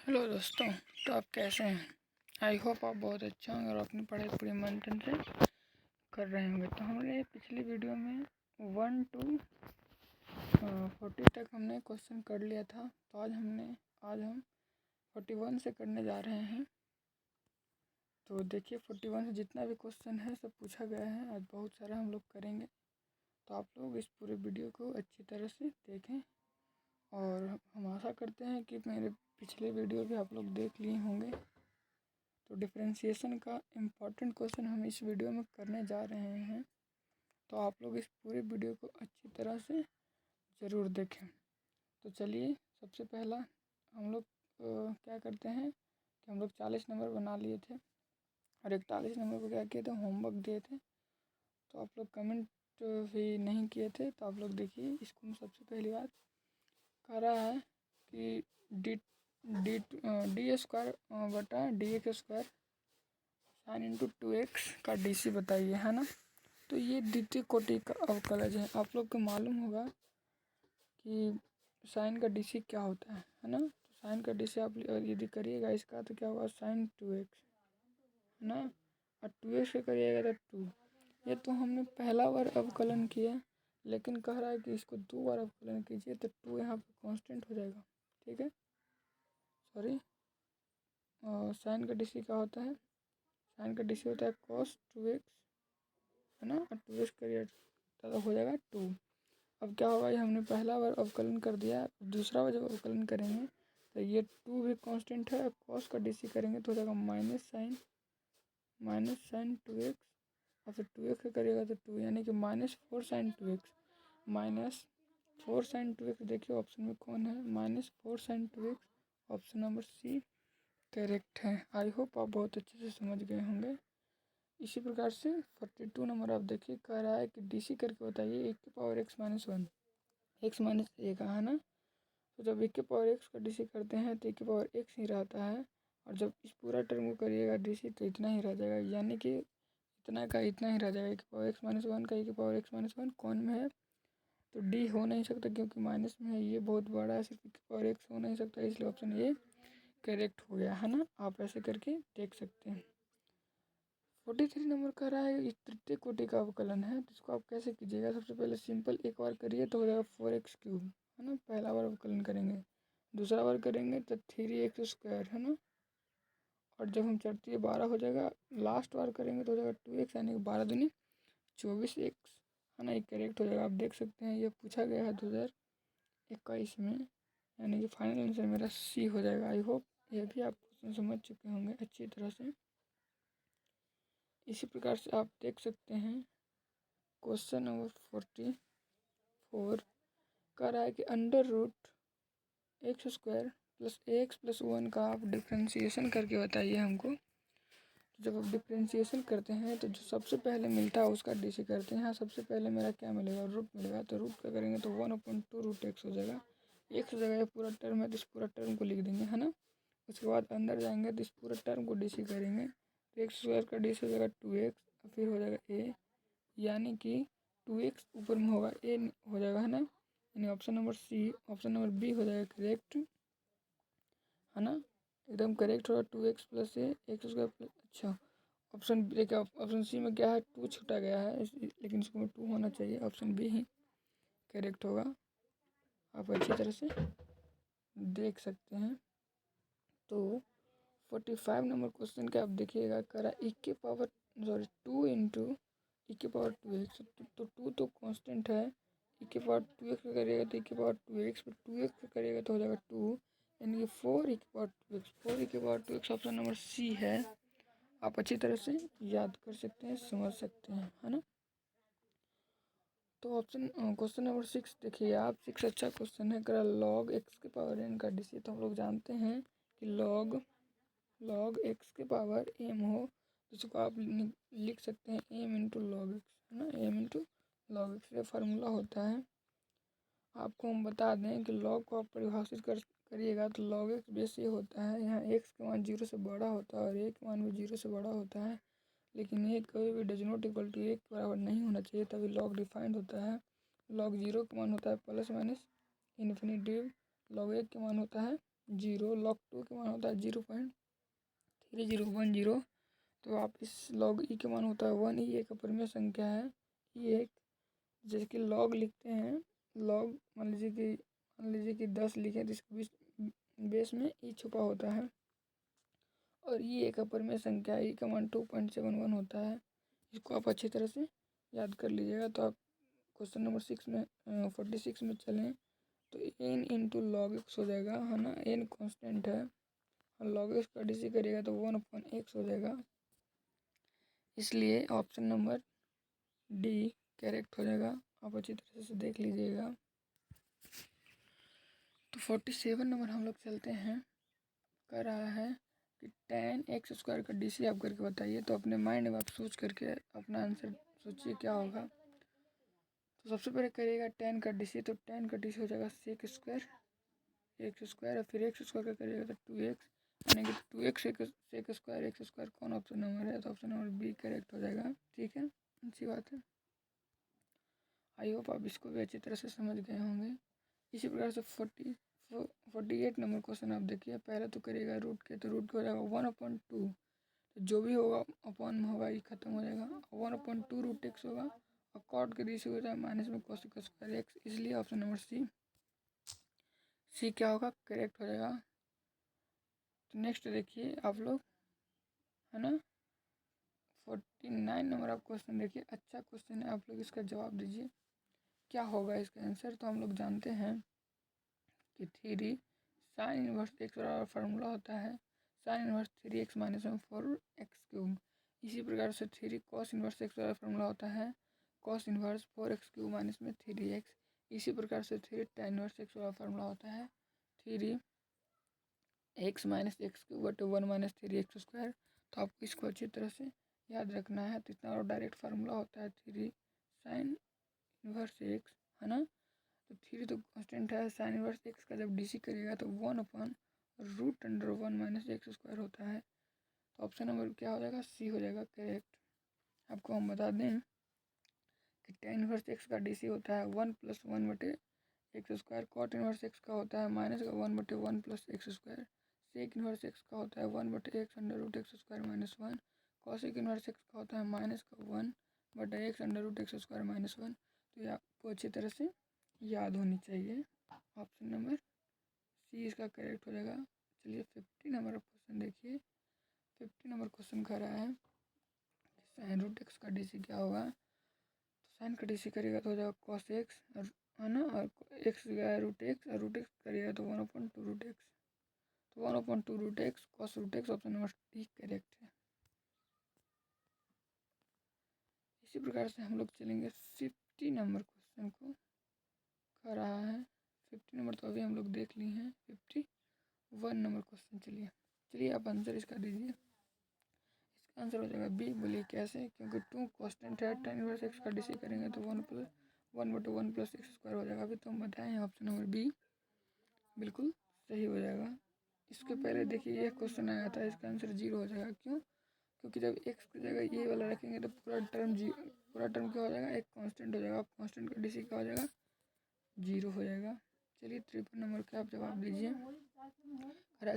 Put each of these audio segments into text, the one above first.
Hello दोस्तों, तो आप कैसे हैं? आई होप आप बहुत अच्छा होंगे और अपनी पढ़ाई पूरी मन तन से कर रहे होंगे। तो हमने पिछली वीडियो में 1 to 40 तक हमने क्वेश्चन कर लिया था। तो आज हम 41 से करने जा रहे हैं। तो देखिए 41 से जितना भी क्वेश्चन है सब पूछा गया है। आज बहुत सारा हम लोग करेंगे, तो आप लोग इस पूरे वीडियो को अच्छी तरह से देखें और हम आशा करते हैं कि मेरे पिछले वीडियो भी आप लोग देख लिए होंगे। तो डिफरेंशिएशन का इम्पोर्टेंट क्वेश्चन हम इस वीडियो में करने जा रहे हैं, तो आप लोग इस पूरे वीडियो को अच्छी तरह से ज़रूर देखें। तो चलिए, सबसे पहला हम लोग क्या करते हैं कि हम लोग 40 नंबर बना लिए थे और 41 नंबर को क्या किए थे, होमवर्क दिए थे। तो आप लोग कमेंट भी नहीं किए थे। तो आप लोग देखिए, इसको मैं सबसे पहली बात कह रहा है कि डी डी डी स्क्वायर बटा D x square sine into 2x का DC बताइए, है ना। तो ये द्वितीय कोटि का अवकलज है। आप लोग को मालूम होगा कि साइन का DC क्या होता है ना। तो साइन का DC आप यदि करिएगा इसका तो क्या होगा, साइन 2x, है ना। और 2x से करिएगा तो 2। ये तो हमने पहला बार अवकलन किया, लेकिन कह रहा है कि इसको 2 बार अवकलन कीजिए तो 2 यहाँ पर कांस्टेंट हो जाएगा। ठीक है, सॉरी। साइन का DC क्या होता है, साइन का DC होता है cos 2x, है ना। और 2x करिए तो हो जाएगा 2। अब क्या होगा, ये हमने पहला बार अवकलन कर दिया। दूसरा बार जब अवकलन करेंगे तो ये 2 भी कांस्टेंट है। cos का DC करेंगे तो हो जाएगा माइनस साइन 2x, और फिर 2x का करिएगा तो 2, यानी कि -4 साइन 2x। -4 साइन 2x देखिए ऑप्शन में कौन है, -4 sine 2x। Option number C correct है। आई होप आप बहुत अच्छे से समझ गए होंगे। इसी प्रकार से 42 नंबर आप देखिए, कह रहा है कि DC करके बताइए 1 की पावर x-1, x माइनस ए का, है ना। तो जब 1 की पावर x का DC करते हैं तो 1 की पावर x ही रहता है, और जब इस पूरा टर्म को करिएगा DC तो इतना ही रह जाएगा, यानी कि इतना का इतना ही रह जाएगा। 1 की पावर x-1 का 1 की पावर x-1 कौन में है, तो D हो नहीं सकता क्योंकि माइनस में है। ये बहुत बड़ा है, सिर्फ 1 की पावर x हो नहीं सकता, इसलिए ऑप्शन ये करेक्ट हो गया, है ना। आप ऐसे करके देख सकते हैं। 43 नंबर कह रहा है इस तृतीय कोटि का अवकलन है, तो इसको आप कैसे कीजिएगा। सबसे पहले सिंपल एक बार करिए तो हो जाएगा 4x3, है ना। पहला बार अवकलन करेंगे, दूसरा बार करेंगे तो 3x², है ना। और जब हम चढ़ती 12 हो जाएगा, लास्ट बार करेंगे तो हो जाएगा 2x, यानी कि 12 दूनी 24x, है ना। ये करेक्ट हो जाएगा। आप देख सकते हैं ये पूछा गया है 2021 में, यानी कि फाइनल आंसर मेरा C हो जाएगा। आई होप ये भी आप समझ चुके होंगे अच्छी तरह से। इसी प्रकार से आप देख सकते हैं क्वेश्चन नंबर 44 कह रहा है कि √x² प्लस ax+1 का आप डिफ्रेंशिएशन करके बताइए हमको। तो जब आप डिफ्रेंशिएशन करते हैं तो जो सबसे पहले मिलता है उसका DC करते हैं। यहाँ सबसे पहले मेरा क्या मिलेगा, रूट मिलेगा। तो रूट का करेंगे तो 1/2 √x हो जाएगा। x जगह पूरा टर्म है तो इस पूरा टर्म को लिख देंगे, है ना। उसके बाद अंदर जाएंगे तो इस पूरे टर्म को DC करेंगे तो x² का DC हो जाएगा 2x, फिर हो जाएगा a, यानी कि 2x ऊपर में होगा a हो जाएगा, है ना। यानी ऑप्शन नंबर B हो जाएगा करेक्ट, है ना। एकदम करेक्ट होगा। 2x + a x²। अच्छा, ऑप्शन C में क्या है, 2 छूटा गया है, लेकिन इसको में 2 होना चाहिए। ऑप्शन B ही करेक्ट होगा। आप अच्छी तरह से देख सकते हैं। तो 45 नंबर क्वेश्चन का आप देखिएगा, करा 2 इंटू e की पावर 2x। तो 2 तो कांस्टेंट है, e की पावर 2x का करिएगा तो e की पावर 2x, पर 2x का करिएगा तो हो जाएगा 2, यानी कि 4 e की पावर 2x। 4 e की power 2x option number C है। आप अच्छी तरह से याद कर सकते हैं, समझ सकते हैं, है ना। तो क्वेश्चन नंबर 6 देखिए आप। 6 अच्छा क्वेश्चन है, करा log x की पावर n का DC। तो हम लोग जानते हैं कि log x की पावर m हो, जिसको आप लिख सकते हैं m इंटू log x, है ना। m इंटू log x ये फार्मूला होता है। आपको हम बता दें कि log को आप परिभाषित करिएगा तो log x बेस ये होता है, यहाँ x का मान 0 से बड़ा होता है और a का मान भी 0 से बड़ा होता है, लेकिन ये कभी भी डज नॉट इक्वल टू 1 के बराबर नहीं होना चाहिए, तभी log डिफाइंड होता है। log 0 का मान होता है +- इन्फिनिटी, log 1 का मान होता है 0, log 2 के मान होता है 0.3010। तो आप इस log e के मान होता है 1, e एक अपरिमेय संख्या है। e एक, जैसे कि log लिखते हैं, log मान लीजिए कि 10 लिखें तो इसके बेस में e छुपा होता है। और ये एक अपरिमेय संख्या है, e का मान 2.71 होता है। इसको आप अच्छी तरह से याद कर लीजिएगा। तो आप क्वेश्चन नंबर 46 में चलें तो n इंटू लॉग एक्स हो जाएगा, है ना। n कांस्टेंट है और लॉग एक्स का डीसी करिएगा तो 1/x हो जाएगा। इसलिए ऑप्शन नंबर डी करेक्ट हो जाएगा। आप अच्छी तरह से देख लीजिएगा। तो 47 नंबर हम लोग चलते हैं। कर रहा है कि tan x² का डीसी आप करके बताइए। तो अपने माइंड में आप सोच करके अपना आंसर सोचिए क्या होगा। तो सबसे पहले करिएगा tan का डीसी। तो tan का डीसी हो जाएगा sec स्क्वायर और फिर x स्क्वायर का करिएगा तो 2x, यानी कि 2x sec square x square कौन ऑप्शन नंबर है। तो ऑप्शन नंबर बी करेक्ट हो जाएगा। ठीक है, अच्छी बात है। आई होप आप इसको भी अच्छी तरह से समझ गए होंगे। इसी प्रकार से 48 नंबर क्वेश्चन आप देखिए। पहले तो करिएगा रूट के, तो रूट के हो जाएगा 1/2। तो जो भी होगा अपॉन में होगा, ये खत्म हो जाएगा। 1/2 रूट एक्स होगा और कॉट के रेशियो हो जाएगा माइनस में कोसेक स्क्वायर एक्स। इसलिए ऑप्शन नंबर सी क्या होगा, करेक्ट हो जाएगा। तो नेक्स्ट देखिए आप लोग, है ना। 49 नंबर आप क्वेश्चन देखिए। अच्छा क्वेश्चन है, आप लोग इसका जवाब दीजिए क्या होगा इसका आंसर। तो हम लोग जानते हैं कि 3 साइन इनवर्स एक्स का फार्मूला होता है sine inverse 3x minus 4x³। इसी प्रकार से 3 कॉस इनवर्स एक्स का फार्मूला होता है कॉस इनवर्स 4x³ माइनस में 3x। इसी प्रकार से 3 tan इनवर्स एक्स का फार्मूला होता है 3x minus x³/1 minus 3x²। तो आपको इसको अच्छी तरह से याद रखना है। तो इतना और डायरेक्ट फार्मूला होता है 3 साइन इनवर्स एक्स, है ना। तो 3 तो कांस्टेंट है। साइन इनवर्स एक्स का जब डीसी करिएगा तो 1/√1 माइनस x² होता है। तो ऑप्शन नंबर क्या हो जाएगा, सी हो जाएगा करेक्ट। आपको हम बता दें कि tan इनवर्स एक्स का डीसी होता है 1 + 1/x²। कॉट इनवर्स एक्स का होता है -1/1 + x²। सेक इनवर्स एक्स का होता है 1/x√x² - 1। कॉसेक इनवर्स एक्स का होता है -1/x√x² - 1। तो ये आपको अच्छी तरह से याद होनी चाहिए। ऑप्शन नंबर सी इसका करेक्ट हो जाएगा। चलिए 50 नंबर क्वेश्चन देखिए। 50 नंबर क्वेश्चन कह रहा है sin√x का डीसी क्या होगा। तो साइन का डीसी करिएगा तो हो जाएगा cos x, और है ना, और x गया √x और √x करिएगा तो 1/2√x। तो 1/2√x cos √x option number D correct है। इसी प्रकार से हम लोग चलेंगे 50 नंबर क्वेश्चन को कर रहा है। 50 नंबर तो अभी हम लोग देख लिए हैं। 51 नंबर क्वेश्चन चलिए आप आंसर इसका दीजिए। इसका आंसर हो जाएगा बी। बोलिए कैसे, क्योंकि 2 कांस्टेंट है। tan इनवर्स एक्स का डीसी करेंगे तो 1/1 + x² हो जाएगा। अभी तो हम बताएं ऑप्शन नंबर बी बिल्कुल सही हो जाएगा। इसके पहले देखिए ये क्वेश्चन आया था, इसका आंसर 0 हो जाएगा। क्यों, क्योंकि जब x की जगह ये वाला रखेंगे तो पूरा टर्म क्या हो जाएगा, एक कांस्टेंट हो जाएगा। कांस्टेंट का डीसी क्या हो जाएगा, 0 हो जाएगा। चलिए 53 नंबर का आप जवाब दीजिए।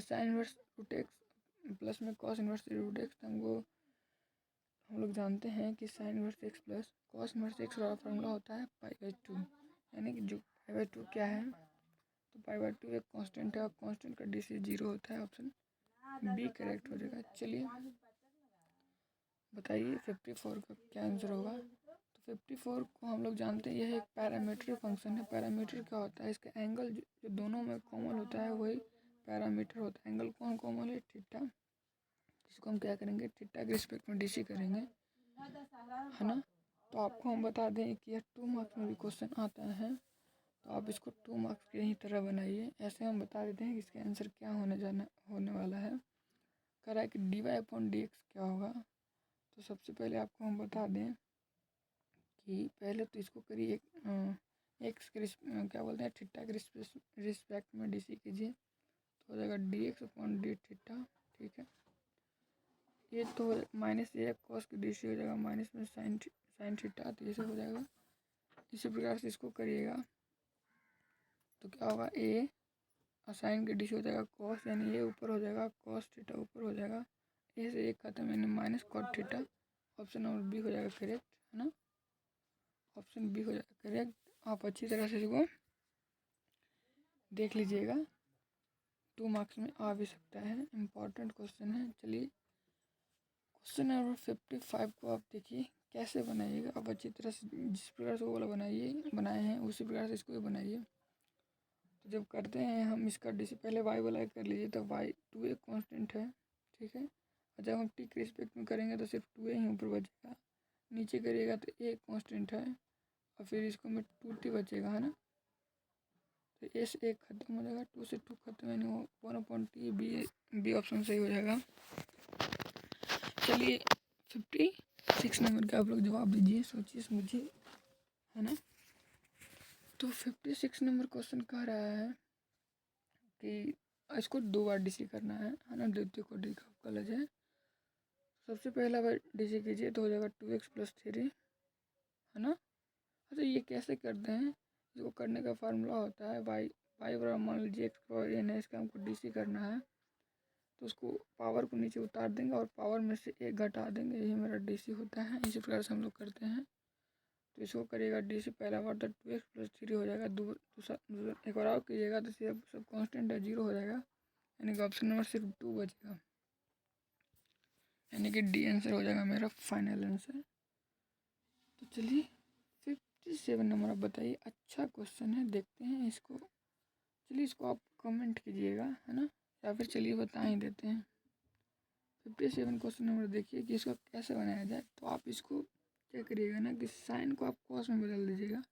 साइन इनवर्स √x प्लस में कॉस इनवर्स √x। हमको हम लोग जानते हैं कि sine inverse x plus cos inverse x का फार्मूला होता है π/2, यानी कि जो π/2 क्या है, तो π/2 एक कांस्टेंट है और कांस्टेंट का डीसी 0 होता है। ऑप्शन बी करेक्ट हो जाएगा। चलिए बताइए 54 का क्या आंसर होगा। तो 54 को हम लोग जानते हैं यह एक पैरामीटर फंक्शन है। पैरामीटर क्या होता है, इसका एंगल जो दोनों में कॉमन होता है वही पैरामीटर होता है। एंगल कौन कॉमन है, थीटा। इसको हम क्या करेंगे, थीटा के रिस्पेक्ट में डीसी करेंगे, है ना। तो आपको हम बता दें कि यह 2 मार्क्स में भी क्वेश्चन आता है। तो आप इसको 2 मार्क्स की ही तरह बनाइए। ऐसे हम बता देते हैं कि इसका आंसर क्या होने वाला है। कह रहा है कि dy/dx क्या होगा। तो सबसे पहले आपको हम बता दें कि पहले तो इसको करिए एक्स के क्या बोलते हैं, थीटा के रिस्पेक्ट में डीसी कीजिए तो हो जाएगा dx/d थीटा। ठीक है, ये तो -a कॉस की डीसी हो जाएगा माइनस में साइन थीटा। तो ये सब हो जाएगा। इसी प्रकार से इसको करिएगा तो क्या होगा, a साइन के DC हो जाएगा कॉस, यानी ये ऊपर हो जाएगा कॉस थीटा ऊपर हो जाएगा, ए से एक खत्म यानी minus cot theta. Option number B हो जाएगा करेक्ट, है ना, ऑप्शन बी हो जाएगा करेक्ट। आप अच्छी तरह से इसको देख लीजिएगा, 2 मार्क्स में आ भी सकता है, इम्पॉर्टेंट क्वेश्चन है। चलिए क्वेश्चन नंबर 55 को आप देखिए कैसे बनाइएगा। आप अच्छी तरह से जिस प्रकार से वो वाला बनाए हैं उसी प्रकार से इसको भी बनाइए। तो जब करते हैं हम इसका DC पहले y वाला कर लीजिए, तो y 2 एक कांस्टेंट है, ठीक है। और जब हम t के रिस्पेक्ट में करेंगे तो सिर्फ 2 ही ऊपर बचेगा, नीचे करिएगा तो एक कांस्टेंट है और फिर इसको में 2t बचेगा, है ना। तो a से एक खत्म हो जाएगा, 2 से 2 खत्म यानी 1/t, बी ऑप्शन सही हो जाएगा। चलिए 56 नंबर का आप लोग जवाब दीजिए, सोचिए समझिए, है ना। तो 56 नंबर क्वेश्चन कह रहा है कि इसको 2 बार DC करना है ना, द्वितीय कोटि का कॉलेज है। सबसे पहला बार DC कीजिए तो हो जाएगा 2x + 3, है ना। अच्छा ये कैसे करते हैं, इसको करने का फार्मूला होता है y बराबर मान लीजिए x⁴n है, इसका हमको DC करना है तो उसको पावर को नीचे उतार देंगे और पावर में से 1 घटा देंगे, यही मेरा DC होता है। इसी प्रकार से हम लोग करते हैं। तो इसको करिएगा DC, पहला बार तो 2x + 3 हो जाएगा, दूसरा एक बार और कीजिएगा तो सब कांस्टेंट है 0 हो जाएगा, यानी कि ऑप्शन नंबर सिर्फ 2 बचेगा, यानी कि D आंसर हो जाएगा मेरा फाइनल आंसर। तो चलिए 57 नंबर आप बताइए, अच्छा क्वेश्चन है, देखते हैं इसको। चलिए इसको आप कमेंट कीजिएगा, है ना, या फिर चलिए बता ही देते हैं। 57 क्वेश्चन नंबर देखिए कि इसको कैसे बनाया जाए। तो आप इसको क्या करिएगा ना कि साइन को आप कॉस में बदल दीजिएगा।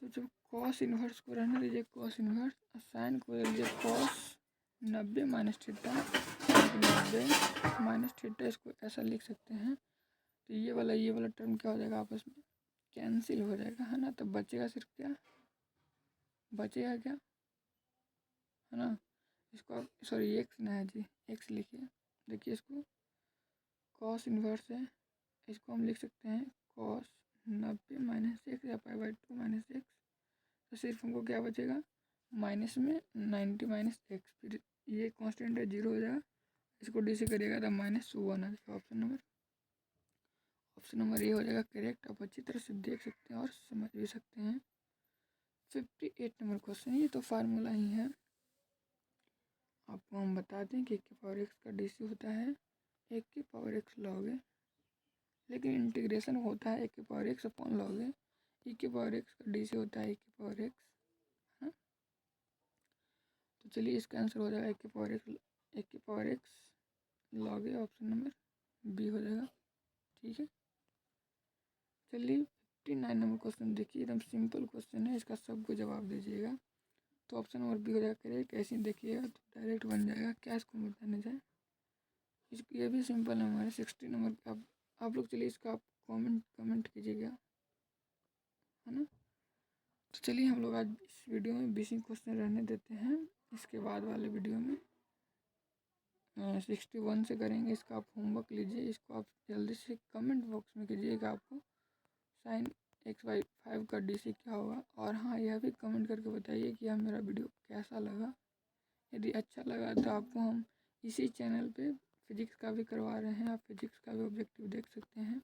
तो जब कॉस इन्वर्स को रहने दीजिए कॉस इन्वर्स, और साइन को बदल दीजिए कॉस 90 - थीटा, 90 - थीटा, इसको ऐसा लिख सकते हैं। तो ये वाला टर्म क्या हो जाएगा, आपस में कैंसिल हो जाएगा, है ना। तो बचेगा सिर्फ क्या, बचेगा क्या, है ना। इसको आप सॉरी एक्स ना है जी, एक्स लिखिए। देखिए इसको कॉस इन्वर्स है, इसको हम लिख सकते हैं कॉस 90 - x या π/2 - x। तो सिर्फ हमको क्या बचेगा, माइनस में 90 - x, फिर ये कांस्टेंट है 0 हो जाएगा, इसको DC करिएगा तो -1 आ जाएगा। ऑप्शन नंबर ए हो जाएगा करेक्ट। आप अच्छी तरह से देख सकते हैं और समझ भी सकते हैं। 58 नंबर क्वेश्चन, ये तो फार्मूला ही है, आपको हम बता दें कि 1/x का DC होता है 1/x log a, लेकिन इंटीग्रेशन होता है 1/x upon log a। e/x का DC होता है 1/x, है। तो चलिए इसका आंसर हो जाएगा 1/x log a, option number B हो जाएगा, ठीक है। चलिए 59 नंबर क्वेश्चन देखिए, एकदम सिंपल क्वेश्चन है, इसका सबको जवाब दीजिएगा। तो ऑप्शन नंबर बी हो जाएगा करेक्ट। ऐसे ही देखिएगा तो डायरेक्ट बन जाएगा, क्या इसको बताने जाए। ये भी सिंपल है हमारे 60 नंबर। आप लोग चलिए इसका आप कमेंट कीजिएगा, है ना। तो चलिए हम लोग आज इस वीडियो में 20 क्वेश्चन रहने देते हैं, इसके बाद वाले वीडियो में 61 से करेंगे। इसका आप होमवर्क लीजिए, इसको आप जल्दी से कमेंट बॉक्स में कीजिएगा आपको साइन x/5 का DC क्या होगा। और हाँ, यह भी कमेंट करके बताइए कि मेरा वीडियो कैसा लगा। यदि अच्छा लगा तो आपको हम इसी चैनल पे फिजिक्स का भी करवा रहे हैं, आप फिजिक्स का भी ऑब्जेक्टिव देख सकते हैं।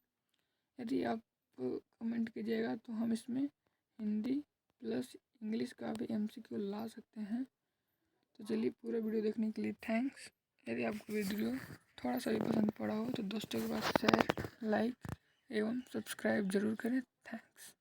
यदि आप कमेंट कीजिएगा तो हम इसमें हिंदी प्लस इंग्लिश का भी MCQ ला सकते हैं। तो चलिए पूरा वीडियो देखने के लिए थैंक्स। यदि आपको वीडियो थोड़ा सा भी पसंद पड़ा हो तो दोस्तों के पास शेयर, लाइक एवं सब्सक्राइब जरूर करें। थैंक्स।